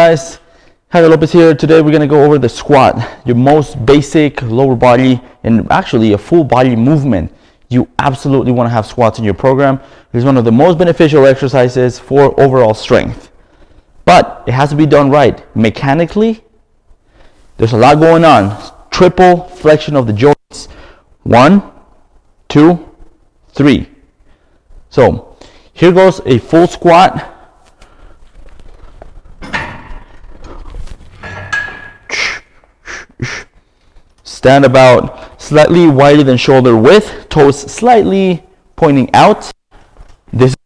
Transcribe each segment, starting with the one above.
guys, Javier Lopez here. Today we're going to go over the squat, your most basic lower body and actually a full body movement. You absolutely want to have squats in your program. It's one of the most beneficial exercises for overall strength. But it has to be done right. Mechanically, there's a lot going on. Triple flexion of the joints. 1, 2, 3. So here goes a full squat. Stand about slightly wider than shoulder width, toes slightly pointing out. This is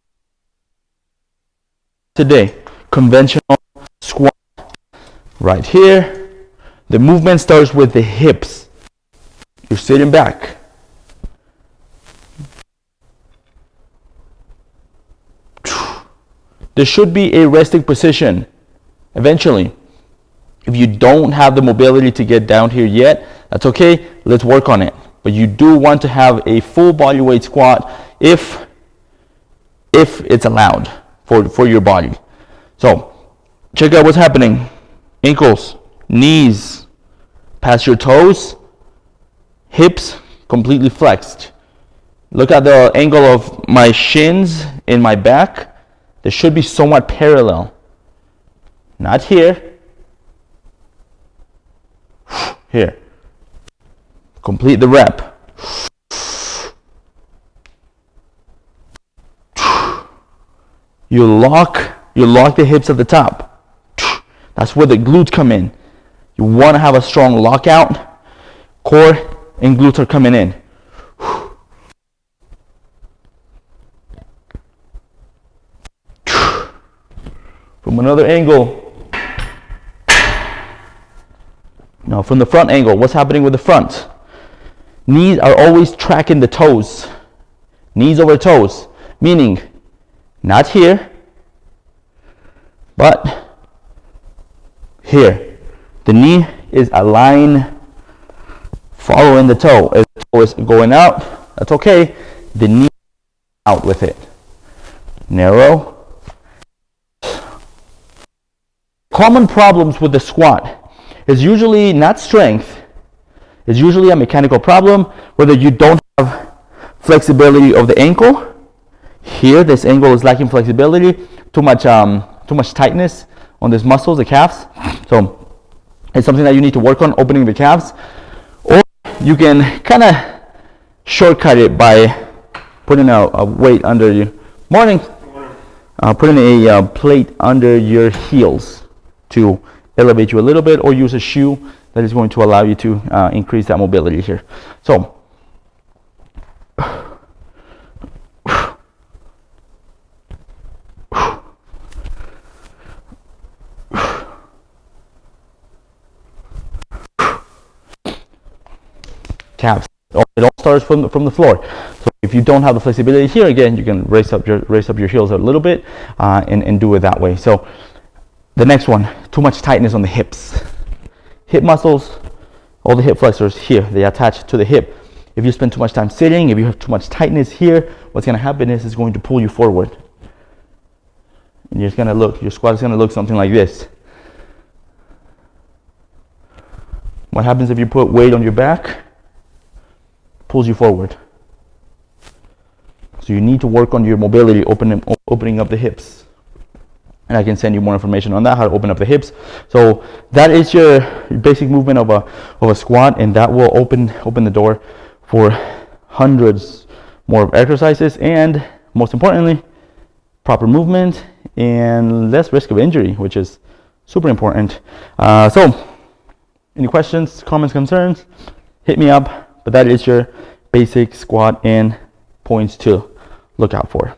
today, conventional squat. Right here, the movement starts with the hips. You're sitting back. There should be a resting position eventually. If you don't have the mobility to get down here yet, that's okay, let's work on it. But you do want to have a full body weight squat if it's allowed for your body. So check out what's happening. Ankles, knees, past your toes, hips completely flexed. Look at the angle of my shins in my back. They should be somewhat parallel. Not here. Here. Complete the rep. You lock the hips at the top. That's where the glutes come in. You want to have a strong lockout. Core and glutes are coming in. From another angle. Now from the front angle, what's happening with the front? Knees are always tracking the toes. Knees over toes, meaning not here, but here. The knee is aligned following the toe. If the toe is going out, that's okay. The knee out with it. Narrow. Common problems with the squat is usually not strength. It's usually a mechanical problem, whether you don't have flexibility of the ankle. Here, this ankle is lacking flexibility, too much tightness on these muscles, the calves. So it's something that you need to work on, opening the calves. Or you can kind of shortcut it by putting a weight under you. Putting a plate under your heels to elevate you a little bit, or use a shoe that is going to allow you to increase that mobility here. So calves. It all starts from the floor. So if you don't have the flexibility here, again, you can raise up your heels a little bit and do it that way. So the next one, too much tightness on the hips. Hip muscles, all the hip flexors here, they attach to the hip. If you spend too much time sitting, if you have too much tightness here, what's going to happen is it's going to pull you forward. And you're going to look, your squat is going to look something like this. What happens if you put weight on your back? Pulls you forward. So you need to work on your mobility, opening up the hips. And I can send you more information on that, how to open up the hips. So that is your basic movement of a squat, and that will open the door for hundreds more of exercises, and most importantly, proper movement and less risk of injury, which is super important. So any questions, comments, concerns, hit me up. But that is your basic squat and points to look out for.